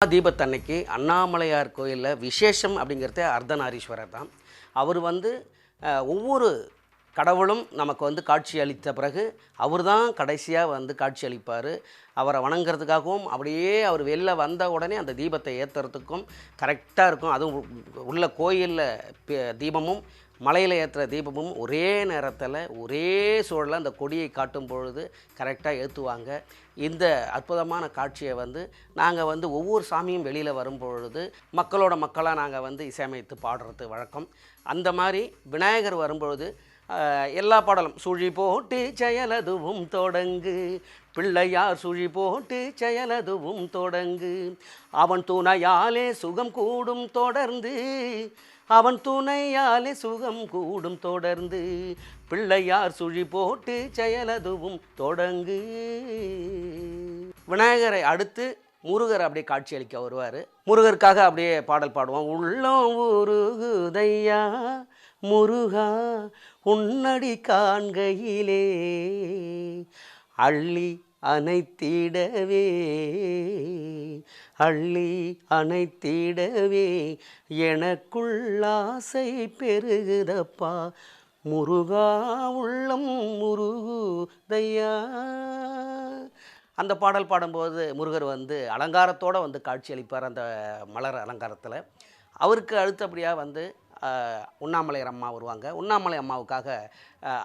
தீபத்தன்னைக்கு அண்ணாமலையார் கோயிலில் விசேஷம் அப்படிங்கிறதே அர்த்தநாரீஸ்வரர் தான். அவர் ஒவ்வொரு கடவுளும் நமக்கு காட்சி அளித்த பிறகு அவர் தான் கடைசியாக காட்சி அளிப்பார். அவரை வணங்குறதுக்காகவும் அப்படியே அவர் வெளில வந்த உடனே அந்த தீபத்தை ஏற்றுறதுக்கும் கரெக்டாக இருக்கும். அதுவும் உள்ள கோயிலில் தீபமும் மலையில் ஏற்றுற தீபமும் ஒரே நேரத்தில் ஒரே சூழலில் அந்த கொடியை காட்டும் பொழுது கரெக்டாக ஏற்றுவாங்க. இந்த அற்புதமான காட்சியை நாங்கள் ஒவ்வொரு சாமியும் வெளியில் வரும்பொழுது மக்களோட மக்களாக நாங்கள் இசையமைத்து பாடுறது வழக்கம். அந்த மாதிரி விநாயகர் வரும்பொழுது எல்லா பாடலும் சுழி போட்டு செயலதுவும் தொடங்கு, பிள்ளையார் சுழி போட்டு செயலதுவும் தொடங்கு, அவன் துணையாலே சுகம் கூடும் தொடர்ந்து, அவன் துணையாலே சுகம் கூடும் தொடர்ந்து, பிள்ளையார் சுழி போட்டு செயலதுவும் தொடங்கு. விநாயகரை அடுத்து முருகர் அப்படியே காட்சி அளிக்க வருவார். முருகருக்காக அப்படியே பாடல் பாடுவோம். உள்ளம் உருகுதையா முருகா உன்னடி காண்கையிலே, அள்ளி அணைத்திடவே அள்ளி அணைத்திடவே எனக்குள் ஆசை பெருகுதப்பா முருகா உள்ளம் முருகுதையா. அந்த பாடல் பாடும்போது முருகர் அலங்காரத்தோடு காட்சி அளிப்பார். அந்த மலர் அலங்காரத்தில் அவருக்கு அடுத்தபடியாக உண்ணாமலையார் அம்மா வருவாங்க. உண்ணாமலை அம்மாவுக்காக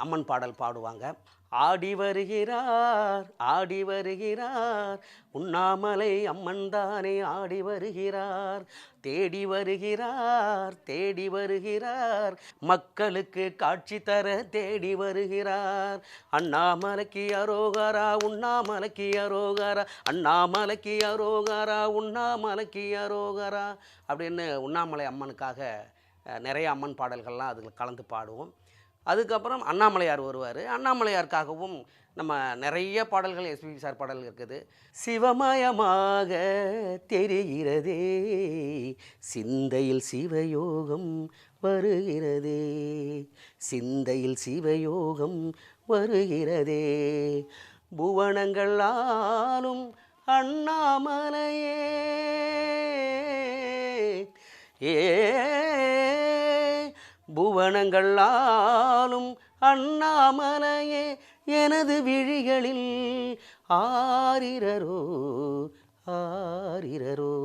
அம்மன் பாடல் பாடுவாங்க. ஆடி வருகிறார் ஆடி வருகிறார் உண்ணாமலை அம்மன் தானே ஆடி வருகிறார், தேடி வருகிறார் தேடி வருகிறார், மக்களுக்கு காட்சி தர தேடி வருகிறார். அண்ணாமலைக்கு அரோகரா உண்ணாமலைக்கு அரோகரா, அண்ணாமலைக்கு அரோகரா உண்ணாமலைக்கு அரோகரா அப்படின்னு உண்ணாமலை அம்மனுக்காக நிறைய அம்மன் பாடல்கள்லாம் அதில் கலந்து பாடுவோம். அதுக்கப்புறம் அண்ணாமலையார் வருவார். அண்ணாமலையாருக்காகவும் நம்ம நிறைய பாடல்கள் எஸ்பிபி சார் பாடல்கள் இருக்குது. சிவமயமாக தெரிகிறதே சிந்தையில் சிவயோகம் வருகிறதே, சிந்தையில் சிவயோகம் வருகிறதே, புவனங்கள் ஆளும் அண்ணாமலையே ஏ புவனங்கள் ஆளும் அண்ணாமலையே எனது விழிகளில் ஆரிரரோ ஆரிரரோ.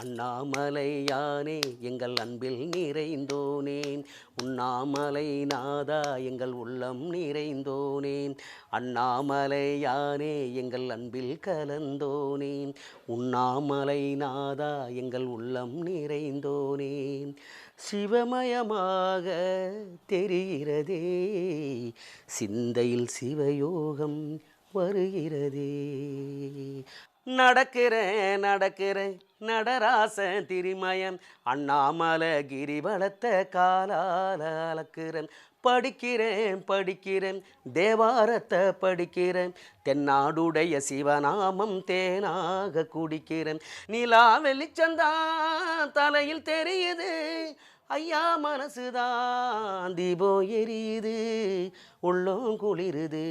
அண்ணாமலையானே எங்கள் அன்பில் நிறைந்தோனேன், உண்ணாமலை நாதா எங்கள் உள்ளம் நிறைந்தோனேன், அண்ணாமலையானே எங்கள் அன்பில் கலந்தோனேன், உண்ணாமலை நாதா எங்கள் உள்ளம் நிறைந்தோனேன். சிவமயமாக தெரிகிறதே சிந்தையில் சிவயோகம் வருகிறதே. நடக்கிறேன் நடக்கிறேன் நடராச திரிமயம் அண்ணாமலை கிரிவலத்த காலால அளக்கிறேன், படிக்கிறேன் படிக்கிறேன் தேவாரத்தை படிக்கிறேன், தென்னாடுடைய சிவநாமம் தேனாக குடிக்கிறேன், நிலா வெளிச்சந்தான் தலையில் தெரியுது, ஐயா மனசுதான் தீபம் எரியுது, உள்ளம் குளிருது,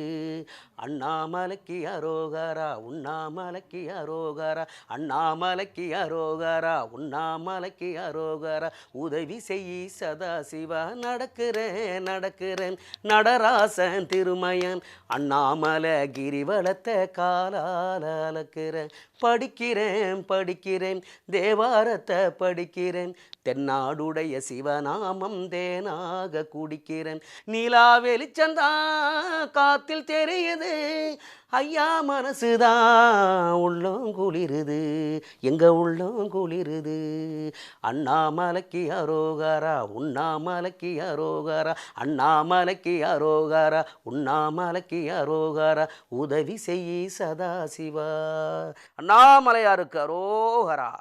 அண்ணாமலைக்கு அரோகரா உண்ணாமலைக்கு அரோகரா, அண்ணாமலைக்கு அரோகரா உண்ணாமலைக்கு அரோகரா, உதவி செய்யி சதாசிவா நடக்கிறேன் நடக்கிறேன் நடராசன் திருமயன் அண்ணாமலை கிரிவலத்தை காலால அளக்கிறேன், படிக்கிறேன் படிக்கிறேன் தேவாரத்தை படிக்கிறேன், தென்னாடுடைய சிவநாமம் தேனாக குடிக்கிறேன், நிலா வெளிச்சந்தான் காத்தில் தெரியுது, ஐயா மனசுதான் உள்ளம் குளிருது எங்க உள்ளம் குளிருது, அண்ணாமலைக்கு அரோகரா உண்ணாமலைக்கு அரோகரா, அண்ணாமலைக்கு அரோகரா உண்ணாமலைக்கு அரோகரா, உதவி செய்யி சதாசிவா. அண்ணாமலையாருக்கு அரோகரா.